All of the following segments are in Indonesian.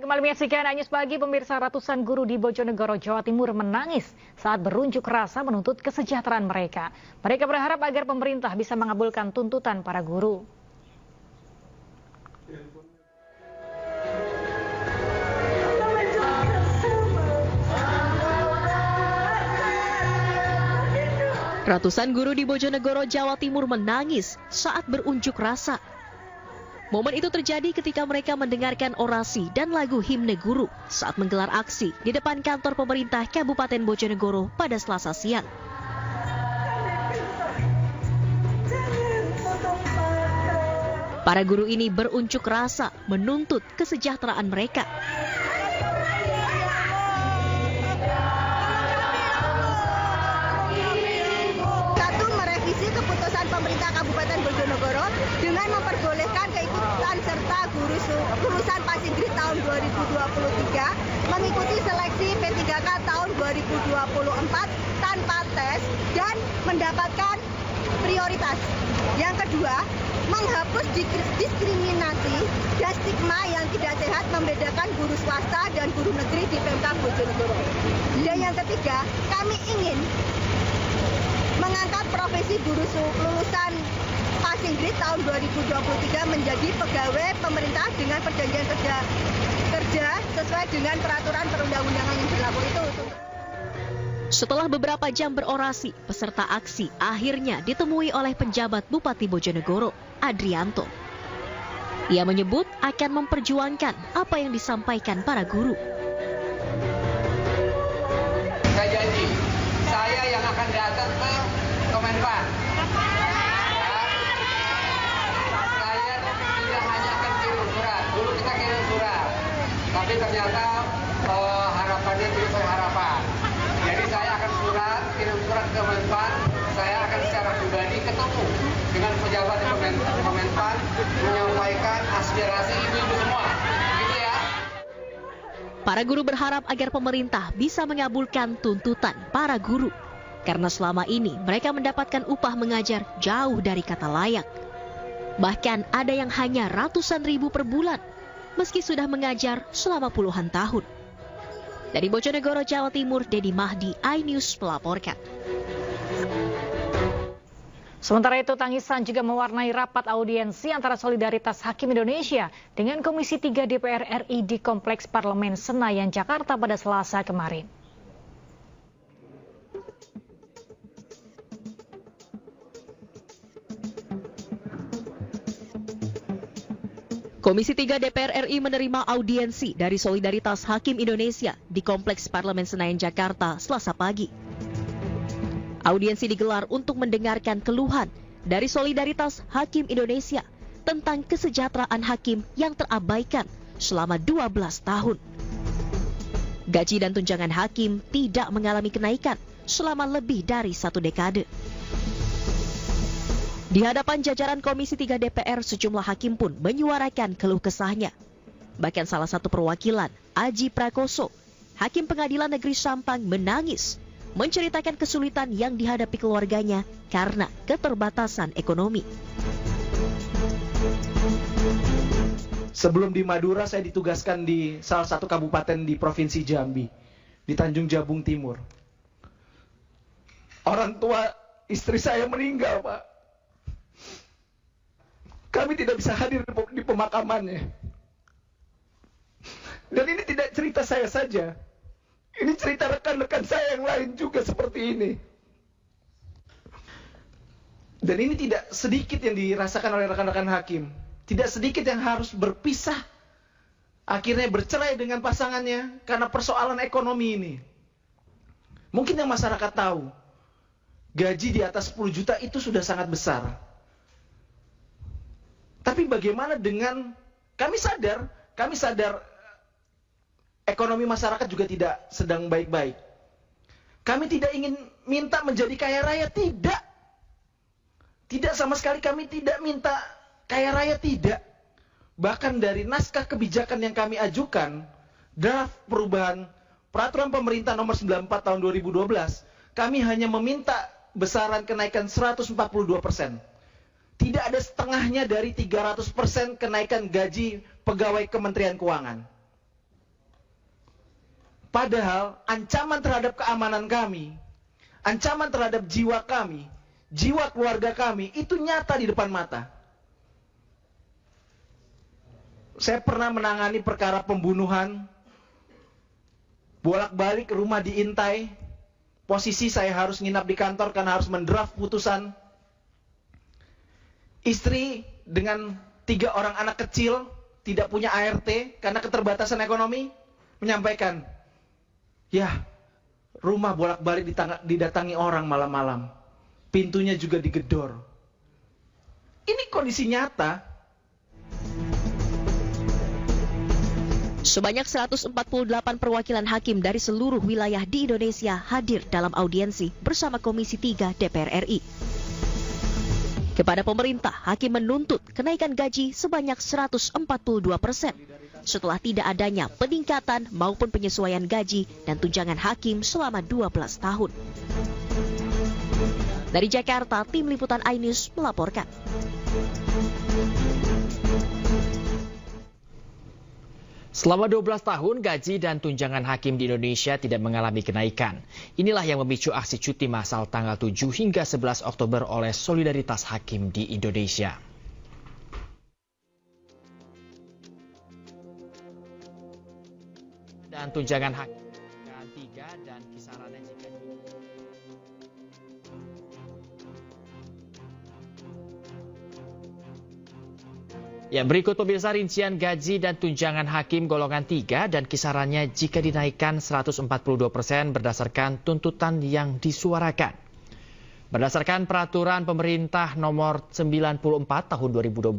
Kembali menyaksikan News Pagi, pemirsa. Ratusan guru di Bojonegoro, Jawa Timur menangis saat berunjuk rasa menuntut kesejahteraan mereka. Mereka berharap agar pemerintah bisa mengabulkan tuntutan para guru. Ratusan guru di Bojonegoro, Jawa Timur menangis saat berunjuk rasa. Momen itu terjadi ketika mereka mendengarkan orasi dan lagu himne guru saat menggelar aksi di depan kantor pemerintah Kabupaten Bojonegoro pada Selasa siang. Para guru ini berunjuk rasa menuntut kesejahteraan mereka. Keputusan pemerintah Kabupaten Bojonegoro dengan memperbolehkan keikutsertaan serta lulusan passing grade tahun 2023 mengikuti seleksi P3K tahun 2024 tanpa tes dan mendapatkan prioritas. Yang kedua, menghapus diskriminasi dan stigma yang tidak sehat membedakan guru swasta dan guru negeri di Pemkab Bojonegoro. Dan yang ketiga, kami ingin mengangkat profesi guru lulusan passing grade tahun 2023 menjadi pegawai pemerintah dengan perjanjian kerja sesuai dengan peraturan perundang-undangan yang berlaku itu. Setelah beberapa jam berorasi, peserta aksi akhirnya ditemui oleh penjabat Bupati Bojonegoro, Adrianto. Ia menyebut akan memperjuangkan apa yang disampaikan para guru. Saya janji, saya yang akan datang ke Kemenpan. Saya tidak hanya akan kirim surat. Dulu kita kirim surat, tapi ternyata harapannya tidak sesuai harapan. Jadi saya akan kirim surat ke Kemenpan. Saya akan secara pribadi ketemu dengan pejabat di Kemenpan menyampaikan aspirasi ibu-ibu semua. Gitu ya. Para guru berharap agar pemerintah bisa mengabulkan tuntutan para guru. Karena selama ini mereka mendapatkan upah mengajar jauh dari kata layak. Bahkan ada yang hanya ratusan ribu per bulan, meski sudah mengajar selama puluhan tahun. Dari Bojonegoro, Jawa Timur, Dedi Mahdi, iNews melaporkan. Sementara itu, tangisan juga mewarnai rapat audiensi antara Solidaritas Hakim Indonesia dengan Komisi 3 DPR RI di Kompleks Parlemen Senayan, Jakarta pada Selasa kemarin. Komisi 3 DPR RI menerima audiensi dari Solidaritas Hakim Indonesia di Kompleks Parlemen Senayan, Jakarta, Selasa pagi. Audiensi digelar untuk mendengarkan keluhan dari Solidaritas Hakim Indonesia tentang kesejahteraan hakim yang terabaikan selama 12 tahun. Gaji dan tunjangan hakim tidak mengalami kenaikan selama lebih dari 1 dekade. Di hadapan jajaran Komisi 3 DPR, sejumlah hakim pun menyuarakan keluh kesahnya. Bahkan salah satu perwakilan, Aji Prakoso, Hakim Pengadilan Negeri Sampang, menangis, menceritakan kesulitan yang dihadapi keluarganya karena keterbatasan ekonomi. Sebelum di Madura, saya ditugaskan di salah satu kabupaten di Provinsi Jambi, di Tanjung Jabung Timur. Orang tua istri saya meninggal, Pak. Kami tidak bisa hadir di pemakamannya. Dan ini tidak cerita saya saja. Ini cerita rekan-rekan saya yang lain juga seperti ini. Dan ini tidak sedikit yang dirasakan oleh rekan-rekan hakim. Tidak sedikit yang harus berpisah. Akhirnya bercerai dengan pasangannya karena persoalan ekonomi ini. Mungkin yang masyarakat tahu, gaji di atas 10 juta itu sudah sangat besar. Tapi bagaimana dengan, kami sadar ekonomi masyarakat juga tidak sedang baik-baik. Kami tidak ingin minta menjadi kaya raya, tidak. Tidak sama sekali kami tidak minta kaya raya, tidak. Bahkan dari naskah kebijakan yang kami ajukan, draft perubahan peraturan pemerintah nomor 94 tahun 2012, kami hanya meminta besaran kenaikan 142%. Tidak ada setengahnya dari 300% kenaikan gaji pegawai Kementerian Keuangan. Padahal ancaman terhadap keamanan kami, ancaman terhadap jiwa kami, jiwa keluarga kami itu nyata di depan mata. Saya pernah menangani perkara pembunuhan, bolak-balik rumah diintai, posisi saya harus nginap di kantor karena harus mendraft putusan. Istri dengan 3 orang anak kecil, tidak punya ART karena keterbatasan ekonomi, menyampaikan, ya, rumah bolak-balik didatangi orang malam-malam, pintunya juga digedor. Ini kondisi nyata. Sebanyak 148 perwakilan hakim dari seluruh wilayah di Indonesia hadir dalam audiensi bersama Komisi 3 DPR RI. Kepada pemerintah, hakim menuntut kenaikan gaji sebanyak 142% setelah tidak adanya peningkatan maupun penyesuaian gaji dan tunjangan hakim selama 12 tahun. Dari Jakarta, tim liputan iNews melaporkan. Selama 12 tahun, gaji dan tunjangan hakim di Indonesia tidak mengalami kenaikan. Inilah yang memicu aksi cuti massal tanggal 7 hingga 11 Oktober oleh Solidaritas Hakim di Indonesia. Dan tunjangan hakim 3 dan kisarannya jika Ya, berikut pemirsa rincian gaji dan tunjangan hakim golongan 3 dan kisarannya jika dinaikkan 142% berdasarkan tuntutan yang disuarakan. Berdasarkan peraturan pemerintah nomor 94 tahun 2012,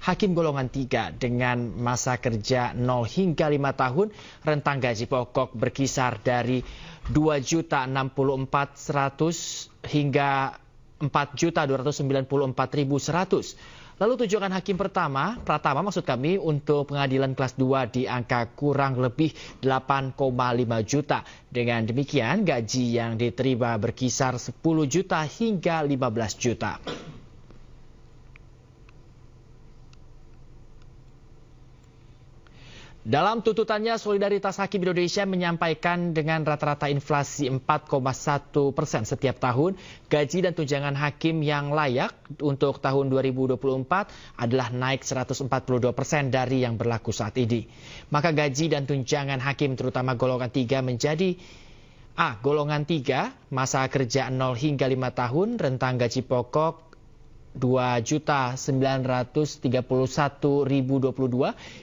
hakim golongan 3 dengan masa kerja 0 hingga 5 tahun rentang gaji pokok berkisar dari 2.064.100 hingga 4.294.100. Lalu tunjangan hakim pratama maksud kami untuk pengadilan kelas 2 di angka kurang lebih 8,5 juta. Dengan demikian gaji yang diterima berkisar 10 juta hingga 15 juta. Dalam tuntutannya, Solidaritas Hakim Indonesia menyampaikan dengan rata-rata inflasi 4,1% setiap tahun, gaji dan tunjangan hakim yang layak untuk tahun 2024 adalah naik 142% dari yang berlaku saat ini. Maka gaji dan tunjangan hakim terutama golongan 3 menjadi A. Golongan 3, masa kerja 0 hingga 5 tahun, rentang gaji pokok 2.931.022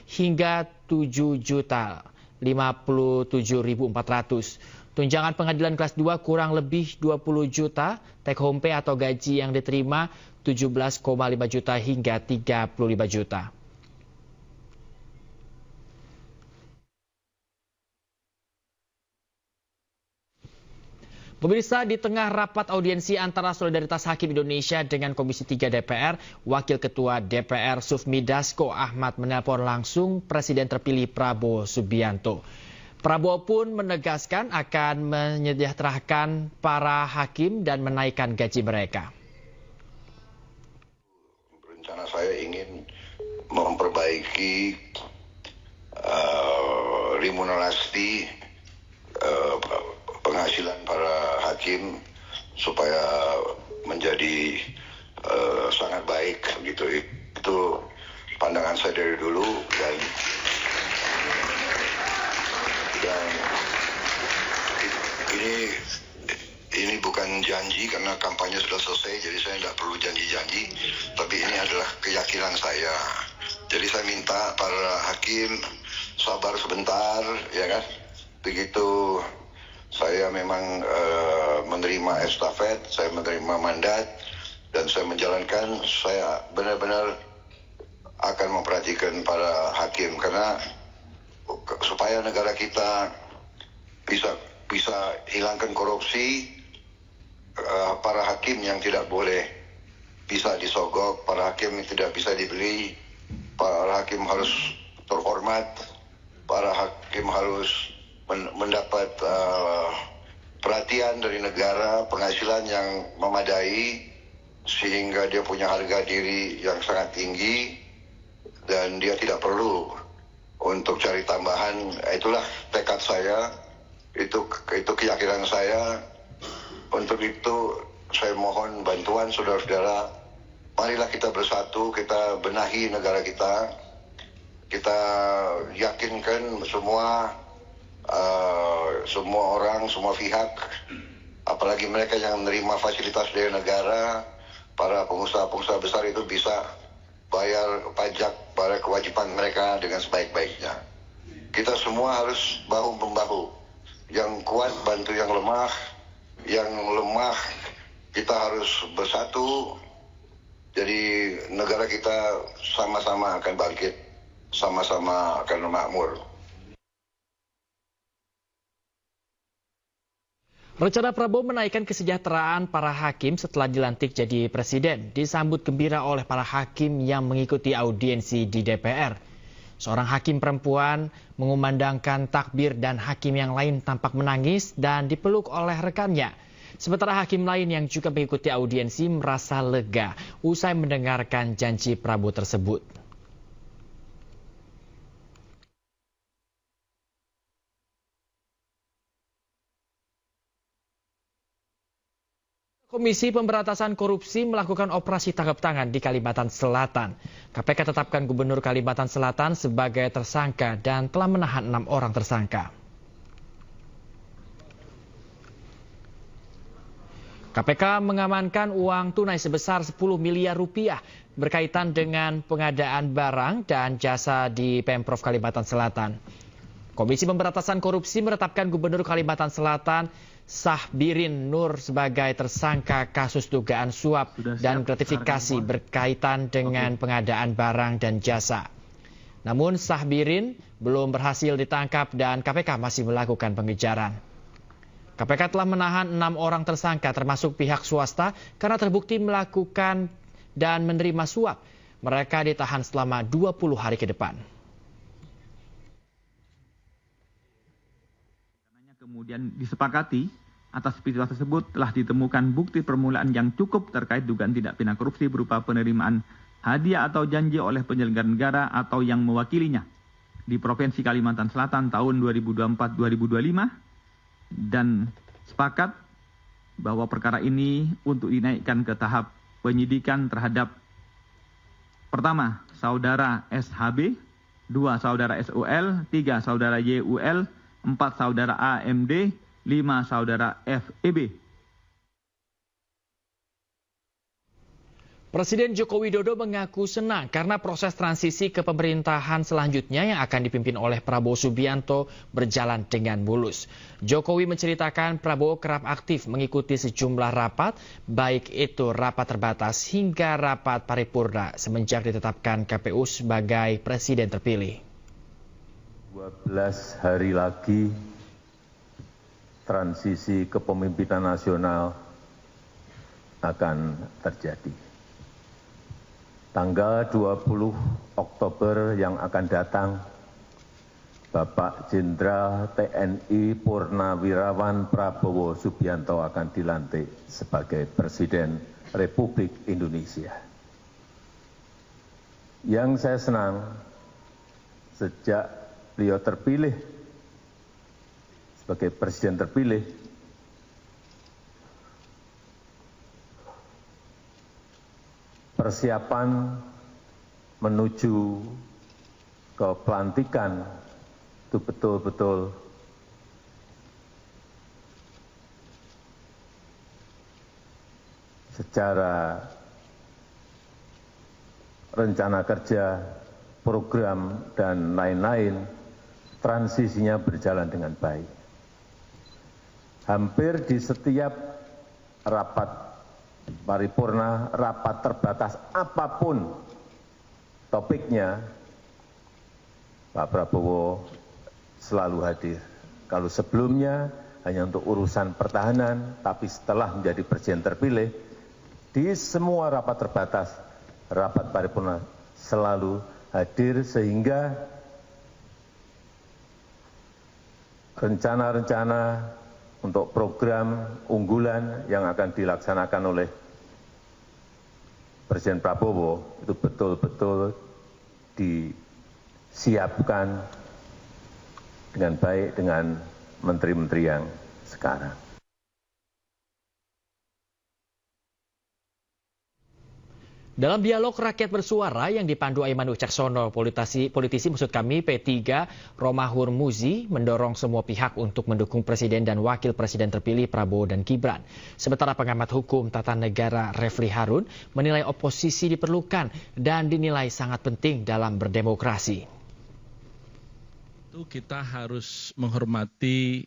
hingga 7.057.400. Tunjangan pengadilan kelas 2 kurang lebih 20 juta, take home pay atau gaji yang diterima 17,5 juta hingga 35 juta. Pemirsa, di tengah rapat audiensi antara Solidaritas Hakim Indonesia dengan Komisi 3 DPR, Wakil Ketua DPR Sufmi Dasko Ahmad menelpon langsung Presiden terpilih Prabowo Subianto. Prabowo pun menegaskan akan menyejahterakan para hakim dan menaikkan gaji mereka. Rencana saya ingin memperbaiki remunerasi penghasilan para hakim supaya menjadi sangat baik gitu. Itu pandangan saya dari dulu dan ini bukan janji karena kampanye sudah selesai, jadi saya tidak perlu janji-janji, tapi ini adalah keyakinan saya. Jadi saya minta para hakim sabar sebentar, ya kan? Begitu saya memang menerima estafet, saya menerima mandat, dan saya menjalankan, saya benar-benar akan memperhatikan para hakim, karena supaya negara kita bisa hilangkan korupsi, para hakim yang tidak boleh bisa disogok, para hakim yang tidak bisa dibeli, para hakim harus terhormat, para hakim harus mendapat perhatian dari negara, penghasilan yang memadai sehingga dia punya harga diri yang sangat tinggi dan dia tidak perlu untuk cari tambahan. Itulah tekad saya Itu keyakinan saya. Untuk itu saya mohon bantuan saudara-saudara. Marilah kita bersatu, kita benahi negara kita. Kita yakinkan semua orang, semua pihak, apalagi mereka yang menerima fasilitas dari negara, para pengusaha-pengusaha besar itu bisa bayar pajak pada kewajiban mereka dengan sebaik-baiknya. Kita semua harus bahu-membahu. Yang kuat bantu yang lemah, kita harus bersatu. Jadi negara kita sama-sama akan bangkit, sama-sama akan makmur. Rencana Prabowo menaikkan kesejahteraan para hakim setelah dilantik jadi presiden disambut gembira oleh para hakim yang mengikuti audiensi di DPR. Seorang hakim perempuan mengumandangkan takbir dan hakim yang lain tampak menangis dan dipeluk oleh rekannya. Sementara hakim lain yang juga mengikuti audiensi merasa lega usai mendengarkan janji Prabowo tersebut. Komisi Pemberantasan Korupsi melakukan operasi tangkap tangan di Kalimantan Selatan. KPK tetapkan Gubernur Kalimantan Selatan sebagai tersangka dan telah menahan 6 orang tersangka. KPK mengamankan uang tunai sebesar 10 miliar rupiah berkaitan dengan pengadaan barang dan jasa di Pemprov Kalimantan Selatan. Komisi Pemberantasan Korupsi menetapkan Gubernur Kalimantan Selatan Sahbirin Nur sebagai tersangka kasus dugaan suap dan gratifikasi berkaitan dengan pengadaan barang dan jasa. Namun Sahbirin belum berhasil ditangkap dan KPK masih melakukan pengejaran. KPK telah menahan 6 orang tersangka termasuk pihak swasta karena terbukti melakukan dan menerima suap. Mereka ditahan selama 20 hari ke depan. Kemudian disepakati atas peristiwa tersebut telah ditemukan bukti permulaan yang cukup terkait dugaan tindak pidana korupsi berupa penerimaan hadiah atau janji oleh penyelenggara negara atau yang mewakilinya di Provinsi Kalimantan Selatan tahun 2024-2025 dan sepakat bahwa perkara ini untuk dinaikkan ke tahap penyidikan terhadap pertama saudara SHB, 2 saudara SOL, 3 saudara YUL, 4 saudara AMD, 5 saudara FEB. Presiden Joko Widodo mengaku senang karena proses transisi ke pemerintahan selanjutnya yang akan dipimpin oleh Prabowo Subianto berjalan dengan mulus. Jokowi menceritakan Prabowo kerap aktif mengikuti sejumlah rapat, baik itu rapat terbatas hingga rapat paripurna semenjak ditetapkan KPU sebagai presiden terpilih. 12 hari lagi transisi kepemimpinan nasional akan terjadi. Tanggal 20 Oktober yang akan datang, Bapak Jenderal TNI Purnawirawan Prabowo Subianto akan dilantik sebagai Presiden Republik Indonesia. Yang saya senang, sejak beliau terpilih sebagai presiden terpilih, persiapan menuju ke pelantikan itu betul-betul secara rencana kerja, program, dan lain-lain, transisinya berjalan dengan baik. Hampir di setiap rapat paripurna, rapat terbatas apapun topiknya, Pak Prabowo selalu hadir. Kalau sebelumnya hanya untuk urusan pertahanan, tapi setelah menjadi presiden terpilih, di semua rapat terbatas, rapat paripurna selalu hadir sehingga rencana-rencana untuk program unggulan yang akan dilaksanakan oleh Presiden Prabowo itu betul-betul disiapkan dengan baik, dengan menteri-menteri yang sekarang. Dalam dialog rakyat bersuara yang dipandu Aiman Wicaksono, politisi maksud kami P3 Romahur Muzi mendorong semua pihak untuk mendukung Presiden dan Wakil Presiden terpilih Prabowo dan Gibran. Sementara pengamat hukum tata negara Refli Harun menilai oposisi diperlukan dan dinilai sangat penting dalam berdemokrasi. Kita harus menghormati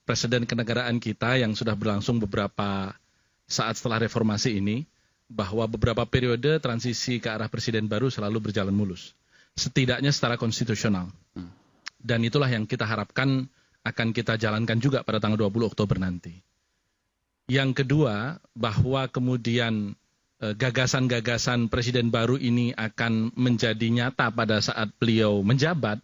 presiden kenegaraan kita yang sudah berlangsung beberapa saat setelah reformasi ini, bahwa beberapa periode transisi ke arah presiden baru selalu berjalan mulus, setidaknya secara konstitusional. Dan itulah yang kita harapkan akan kita jalankan juga pada tanggal 20 Oktober nanti. Yang kedua, bahwa kemudian gagasan-gagasan presiden baru ini akan menjadi nyata pada saat beliau menjabat,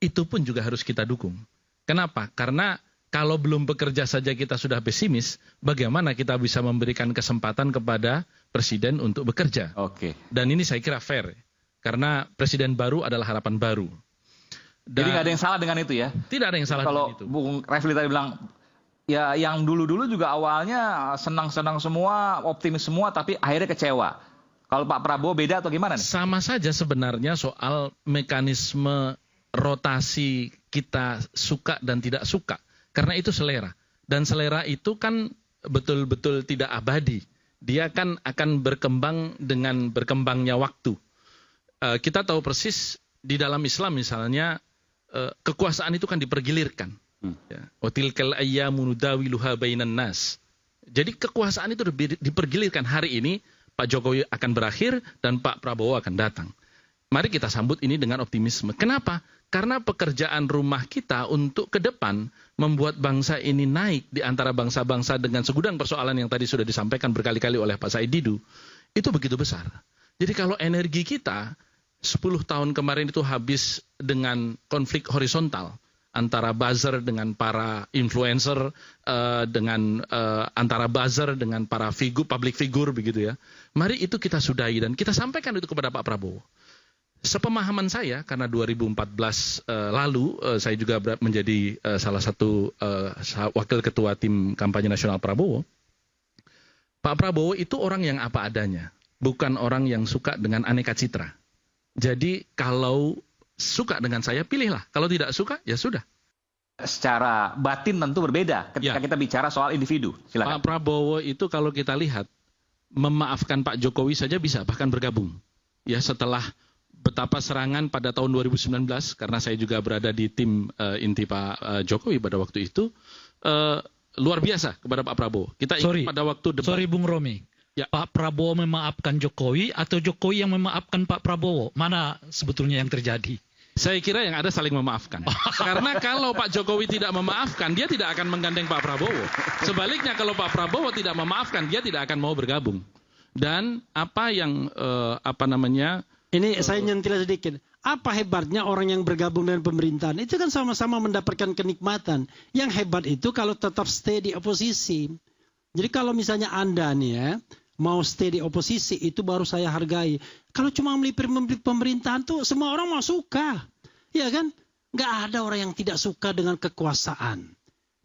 itu pun juga harus kita dukung. Kenapa? Karena kalau belum bekerja saja kita sudah pesimis, bagaimana kita bisa memberikan kesempatan kepada presiden untuk bekerja? Oke. Dan ini saya kira fair, karena presiden baru adalah harapan baru. Jadi nggak ada yang salah dengan itu ya? Tidak ada yang salah dengan itu. Kalau Bung Refli tadi bilang, ya yang dulu-dulu juga awalnya senang-senang semua, optimis semua, tapi akhirnya kecewa. Kalau Pak Prabowo beda atau gimana nih? Sama saja sebenarnya soal mekanisme rotasi kita suka dan tidak suka. Karena itu selera. Dan selera itu kan betul-betul tidak abadi. Dia kan akan berkembang dengan berkembangnya waktu. Kita tahu persis di dalam Islam misalnya, kekuasaan itu kan dipergilirkan. Watilkal ayyamu nudawiluha bainan nas. Jadi kekuasaan itu dipergilirkan. Hari ini Pak Jokowi akan berakhir dan Pak Prabowo akan datang. Mari kita sambut ini dengan optimisme. Kenapa? Karena pekerjaan rumah kita untuk ke depan membuat bangsa ini naik di antara bangsa-bangsa dengan segudang persoalan yang tadi sudah disampaikan berkali-kali oleh Pak Said Didu, itu begitu besar. Jadi kalau energi kita 10 tahun kemarin itu habis dengan konflik horizontal antara buzzer dengan para influencer, dengan antara buzzer dengan para public figure begitu ya. Mari itu kita sudahi dan kita sampaikan itu kepada Pak Prabowo. Sepemahaman saya, karena 2014 lalu saya juga menjadi salah satu wakil ketua tim kampanye nasional Prabowo. Pak Prabowo itu orang yang apa adanya, bukan orang yang suka dengan aneka citra. Jadi kalau suka dengan saya, pilihlah. Kalau tidak suka, ya sudah. Secara batin tentu berbeda ketika kita bicara soal individu. Silakan. Pak Prabowo itu kalau kita lihat, memaafkan Pak Jokowi saja bisa, bahkan bergabung. Ya setelah betapa serangan pada tahun 2019, karena saya juga berada di tim inti Pak Jokowi pada waktu itu, luar biasa kepada Pak Prabowo. Kita ingat pada waktu debat. Sorry Bung Romi, ya. Pak Prabowo memaafkan Jokowi atau Jokowi yang memaafkan Pak Prabowo? Mana sebetulnya yang terjadi? Saya kira yang ada saling memaafkan. Karena kalau Pak Jokowi tidak memaafkan, dia tidak akan menggandeng Pak Prabowo. Sebaliknya kalau Pak Prabowo tidak memaafkan, dia tidak akan mau bergabung. Dan apa yang ini saya nyentil sedikit. Apa hebatnya orang yang bergabung dengan pemerintahan? Itu kan sama-sama mendapatkan kenikmatan. Yang hebat itu kalau tetap stay di oposisi. Jadi kalau misalnya Anda nih ya, mau stay di oposisi, itu baru saya hargai. Kalau cuma melipir pemerintahan tuh semua orang mau suka. Ya kan? Nggak ada orang yang tidak suka dengan kekuasaan.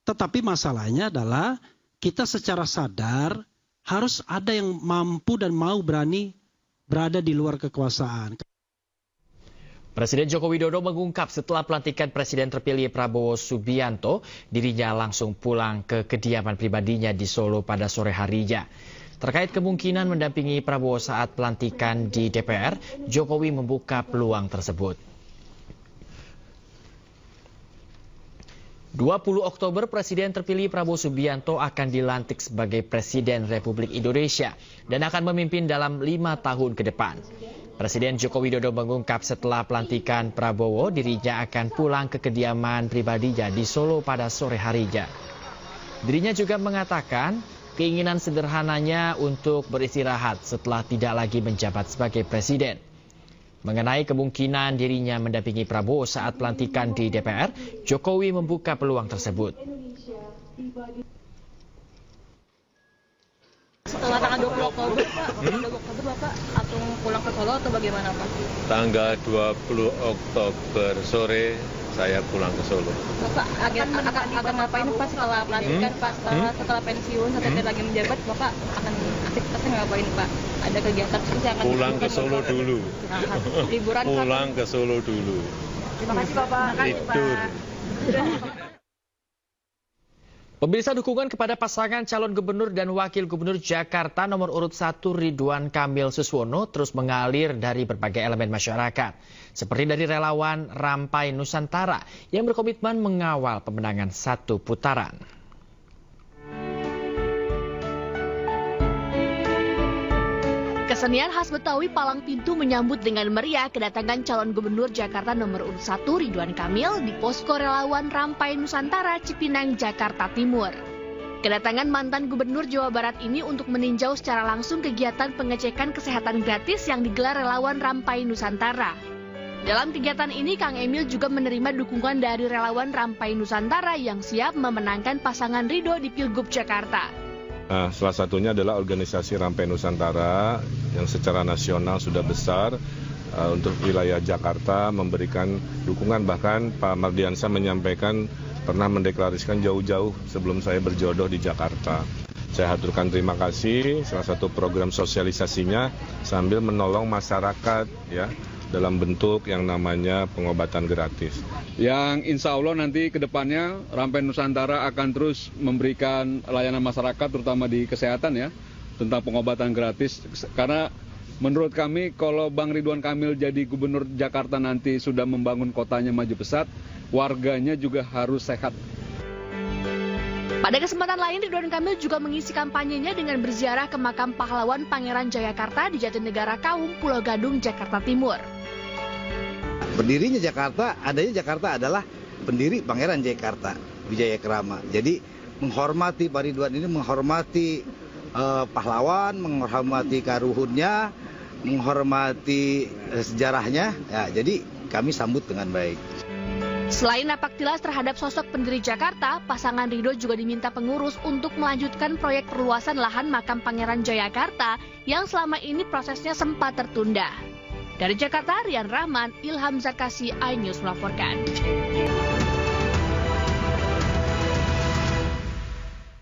Tetapi masalahnya adalah kita secara sadar harus ada yang mampu dan mau berani berada di luar kekuasaan. Presiden Joko Widodo mengungkap setelah pelantikan Presiden terpilih Prabowo Subianto, dirinya langsung pulang ke kediaman pribadinya di Solo pada sore harinya. Terkait kemungkinan mendampingi Prabowo saat pelantikan di DPR, Jokowi membuka peluang tersebut. 20 Oktober Presiden terpilih Prabowo Subianto akan dilantik sebagai Presiden Republik Indonesia dan akan memimpin dalam 5 tahun ke depan. Presiden Joko Widodo mengungkap setelah pelantikan Prabowo, dirinya akan pulang ke kediaman pribadinya di Solo pada sore harinya. Dirinya juga mengatakan keinginan sederhananya untuk beristirahat setelah tidak lagi menjabat sebagai Presiden. Mengenai kemungkinan dirinya mendampingi Prabowo saat pelantikan di DPR, Jokowi membuka peluang tersebut. Setelah tanggal 20 Oktober, Pak, 20 Oktober Bapak akan pulang ke Solo atau bagaimana, Pak? Tanggal 20 Oktober sore saya pulang ke Solo. Bapak akan ngapain Pak setelah pelantikan Pak, setelah pensiun, setelah lagi menjabat, Bapak akan aktivitasnya ngapain Pak? Ada kegiatan khusus yang akan pulang ke Solo dulu. Liburan pulang ke Solo dulu. Terima kasih Bapak. Tidur. Pemirsa, dukungan kepada pasangan calon gubernur dan wakil gubernur Jakarta nomor urut 1 Ridwan Kamil Suswono terus mengalir dari berbagai elemen masyarakat. Seperti dari relawan Rampai Nusantara yang berkomitmen mengawal pemenangan satu putaran. Kesenian khas Betawi Palang Pintu menyambut dengan meriah kedatangan calon gubernur Jakarta nomor urut 1 Ridwan Kamil di posko relawan Rampai Nusantara Cipinang, Jakarta Timur. Kedatangan mantan gubernur Jawa Barat ini untuk meninjau secara langsung kegiatan pengecekan kesehatan gratis yang digelar relawan Rampai Nusantara. Dalam kegiatan ini, Kang Emil juga menerima dukungan dari relawan Rampai Nusantara yang siap memenangkan pasangan Ridho di Pilgub Jakarta. Salah satunya adalah organisasi Rampai Nusantara yang secara nasional sudah besar untuk wilayah Jakarta memberikan dukungan. Bahkan Pak Mardiansyah menyampaikan pernah mendeklarasikan jauh-jauh sebelum saya berjodoh di Jakarta. Saya haturkan terima kasih, salah satu program sosialisasinya sambil menolong masyarakat ya dalam bentuk yang namanya pengobatan gratis. Yang insya Allah nanti ke depannya Rampai Nusantara akan terus memberikan layanan masyarakat terutama di kesehatan ya, tentang pengobatan gratis. Karena menurut kami kalau Bang Ridwan Kamil jadi gubernur Jakarta nanti sudah membangun kotanya maju pesat, warganya juga harus sehat. Pada kesempatan lain, Ridwan Kamil juga mengisi kampanyenya dengan berziarah ke makam pahlawan Pangeran Jayakarta di Jatinegara Kaum, Pulau Gadung, Jakarta Timur. Berdirinya Jakarta, adanya Jakarta adalah pendiri Pangeran Jayakarta, Wijayakrama. Jadi menghormati Pak Ridwan ini, menghormati pahlawan, menghormati karuhunnya, menghormati sejarahnya. Ya, jadi kami sambut dengan baik. Selain napaktilas terhadap sosok pendiri Jakarta, pasangan Ridho juga diminta pengurus untuk melanjutkan proyek perluasan lahan makam Pangeran Jayakarta yang selama ini prosesnya sempat tertunda. Dari Jakarta, Rian Rahman, Ilham Zakasi, iNews melaporkan.